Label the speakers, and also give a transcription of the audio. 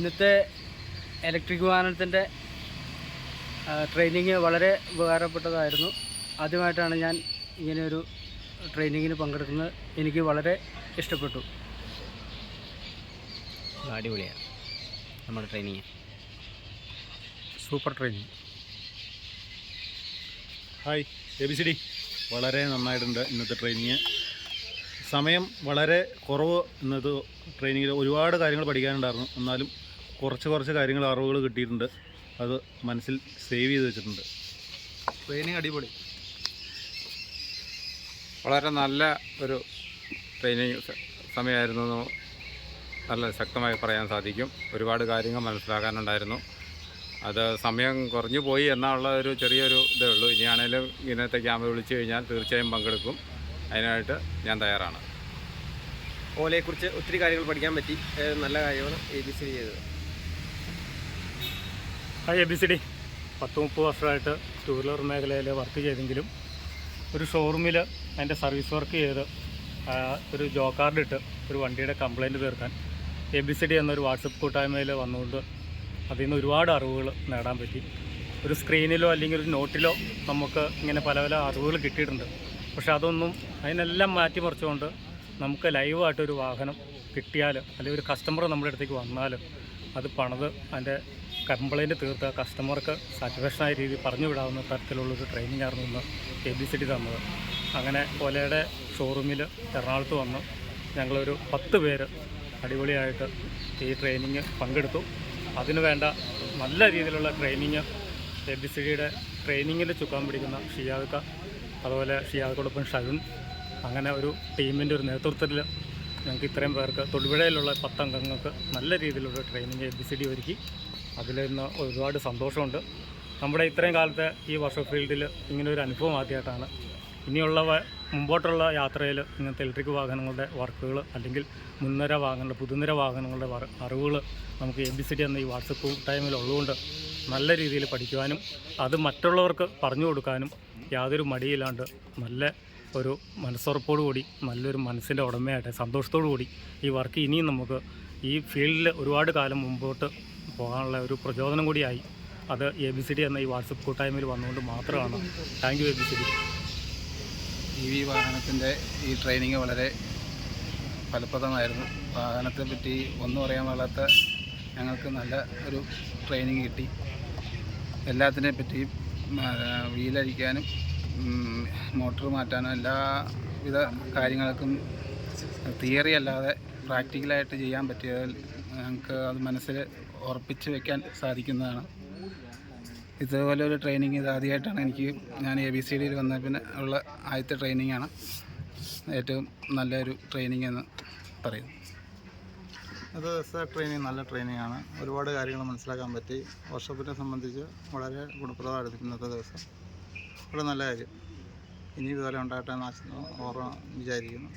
Speaker 1: ഇന്നത്തെ ഇലക്ട്രിക് വാഹനത്തിൻ്റെ ട്രെയിനിങ് വളരെ ഉപകാരപ്പെട്ടതായിരുന്നു. ആദ്യമായിട്ടാണ് ഞാൻ ഇങ്ങനെയൊരു ട്രെയിനിങ്ങിന് പങ്കെടുക്കുന്നത്. എനിക്ക് വളരെ ഇഷ്ടപ്പെട്ടു.
Speaker 2: അടിപൊളിയാണ് നമ്മുടെ training,
Speaker 1: super training.
Speaker 3: Hi ABCD, വളരെ നന്നായിട്ടുണ്ട് ഇന്നത്തെ ട്രെയിനിങ്. സമയം വളരെ കുറവ്. ഇന്നത്തെ ട്രെയിനിങ്ങിൽ ഒരുപാട് കാര്യങ്ങൾ പഠിക്കാനുണ്ടായിരുന്നു. എന്നാലും കുറച്ച് കാര്യങ്ങൾ അറിവുകൾ കിട്ടിയിട്ടുണ്ട്. അത് മനസ്സിൽ സേവ് ചെയ്ത് വെച്ചിട്ടുണ്ട്.
Speaker 4: ട്രെയിനിങ് അടിപൊളി, വളരെ നല്ല ഒരു ട്രെയിനിങ് സമയമായിരുന്നു. നല്ല ശക്തമായി പറയാൻ സാധിക്കും. ഒരുപാട് കാര്യങ്ങൾ മനസ്സിലാക്കാനുണ്ടായിരുന്നു. അത് സമയം കുറഞ്ഞു പോയി എന്നുള്ള ഒരു ചെറിയൊരു ഇതേ ഉള്ളൂ. ഇനിയാണേലും ഇന്നത്തെ ക്യാമ്പ് വിളിച്ചു കഴിഞ്ഞാൽ തീർച്ചയായും പങ്കെടുക്കും. അതിനായിട്ട് ഞാൻ തയ്യാറാണ്.
Speaker 2: ഓലയെക്കുറിച്ച് ഒത്തിരി കാര്യങ്ങൾ പഠിക്കാൻ പറ്റി. നല്ല കാര്യമാണ് ABCD ചെയ്തത്.
Speaker 5: ഹായ് ABCD, 10-30 വർഷമായിട്ട് ടൂ വീലർ മേഖലയിൽ വർക്ക് ചെയ്തെങ്കിലും ഒരു ഷോറൂമിൽ അതിൻ്റെ സർവീസ് വർക്ക് ചെയ്ത് ഒരു ജോ കാർഡ് ഇട്ട് ഒരു വണ്ടിയുടെ കംപ്ലയിൻറ്റ് തീർക്കാൻ ABCD എന്നൊരു വാട്സപ്പ് കൂട്ടായ്മയിൽ വന്നുകൊണ്ട് അതിൽ നിന്ന് ഒരുപാട് അറിവുകൾ നേടാൻ പറ്റി. ഒരു സ്ക്രീനിലോ അല്ലെങ്കിൽ ഒരു നോട്ടിലോ നമുക്ക് ഇങ്ങനെ പല അറിവുകൾ കിട്ടിയിട്ടുണ്ട്. പക്ഷെ അതൊന്നും അതിനെല്ലാം മാറ്റിമറിച്ചുകൊണ്ട് നമുക്ക് ലൈവായിട്ടൊരു വാഹനം കിട്ടിയാൽ അല്ലെങ്കിൽ ഒരു കസ്റ്റമർ നമ്മുടെ അടുത്തേക്ക് വന്നാൽ അത് പണിത് അതിൻ്റെ കംപ്ലയിൻറ്റ് തീർത്ത് കസ്റ്റമർക്ക് സാറ്റിസ്ഫാക്ഷനായ രീതിയിൽ പറഞ്ഞു വിടാവുന്ന തരത്തിലുള്ളൊരു ട്രെയിനിങ് ആയിരുന്നു ഇന്ന് ABCD തന്നത്. അങ്ങനെ ഓലയുടെ ഷോറൂമിൽ എറണാകുളത്ത് വന്ന് ഞങ്ങളൊരു 10 പേര് അടിപൊളിയായിട്ട് ഈ ട്രെയിനിങ് പങ്കെടുത്തു. അതിനു വേണ്ട നല്ല രീതിയിലുള്ള ട്രെയിനിങ് ABCDയുടെ ട്രെയിനിങ്ങിൽ ചുക്കാൻ പിടിക്കുന്ന ഷിയാദക്ക, അതുപോലെ ഷിയാദക്കോടൊപ്പം ഷരുൺ, അങ്ങനെ ഒരു ടീമിൻ്റെ ഒരു നേതൃത്വത്തിൽ ഞങ്ങൾക്ക് ഇത്രയും പേർക്ക് തൊടുപുഴയിലുള്ള 10 അംഗങ്ങൾക്ക് നല്ല രീതിയിലുള്ള ട്രെയിനിങ് ABCD ഒരുക്കി. അതിൽ ഇന്ന് ഒരുപാട് സന്തോഷമുണ്ട്. നമ്മുടെ ഇത്രയും കാലത്തെ ഈ വർക്ക്ഷോപ്പ് ഫീൽഡിൽ ഇങ്ങനെ ഒരു അനുഭവം ആദ്യമായിട്ടാണ്. ഇനിയുള്ള മുമ്പോട്ടുള്ള യാത്രയിൽ ഇങ്ങനത്തെ ഇലക്ട്രിക് വാഹനങ്ങളുടെ വർക്കുകൾ അല്ലെങ്കിൽ മുൻനിര വാഹനങ്ങളുടെ പുതുനിര വാഹനങ്ങളുടെ അറിവുകൾ നമുക്ക് ABCD എന്ന ഈ വാട്സപ്പ് ടൈമിൽ ഉള്ളതുകൊണ്ട് നല്ല രീതിയിൽ പഠിക്കുവാനും അത് മറ്റുള്ളവർക്ക് പറഞ്ഞു കൊടുക്കാനും യാതൊരു മടിയില്ലാണ്ട് നല്ല ഒരു മനസ്സുറപ്പോടു കൂടി നല്ലൊരു മനസ്സിൻ്റെ ഉടമയായിട്ട് സന്തോഷത്തോടു കൂടി ഈ വർക്ക് ഇനിയും നമുക്ക് ഈ ഫീൽഡിൽ ഒരുപാട് കാലം മുമ്പോട്ട് പോകാനുള്ള ഒരു പ്രചോദനം കൂടിയായി. അത് ABCD എന്ന ഈ വാട്സപ്പ് കൂട്ടായ്മയിൽ വന്നുകൊണ്ട് മാത്രമാണ്. Thank you ABCD.
Speaker 4: EV വാഹനത്തിൻ്റെ ഈ ട്രെയിനിങ് വളരെ ഫലപ്രദമായിരുന്നു. വാഹനത്തെ പറ്റി ഒന്നും അറിയാൻ പാടാത്ത ഞങ്ങൾക്ക് നല്ല ഒരു ട്രെയിനിങ് കിട്ടി. എല്ലാത്തിനെ പറ്റിയും വീലഴിക്കാനും മോട്ടോർ മാറ്റാനും എല്ലാവിധ കാര്യങ്ങൾക്കും തിയറി അല്ലാതെ പ്രാക്ടിക്കലായിട്ട് ചെയ്യാൻ പറ്റിയതിൽ ഞങ്ങൾക്ക് അത് മനസ്സിൽ ഉറപ്പിച്ച് വയ്ക്കാൻ സാധിക്കുന്നതാണ്. ഇതുപോലെ ഒരു ട്രെയിനിങ് ഇത് ആദ്യമായിട്ടാണ് ഞാൻ ABCDയിൽ വന്ന പിന്നെ ഉള്ള ആദ്യത്തെ ട്രെയിനിങ്ങാണ്. ഏറ്റവും നല്ലൊരു ട്രെയിനിങ് എന്ന് പറയുന്നു.
Speaker 6: അത് ട്രെയിനിങ് നല്ല ട്രെയിനിങ്ങാണ്. ഒരുപാട് കാര്യങ്ങൾ മനസ്സിലാക്കാൻ പറ്റി. വർക്ക്ഷോപ്പിനെ സംബന്ധിച്ച് വളരെ ഗുണപ്രദമായിരുന്നു ഇന്നത്തെ ദിവസം. വളരെ നല്ല കാര്യം. ഇനി ഇതുപോലെ ഉണ്ടാകട്ടെ എന്ന് വിചാരിക്കുന്നു.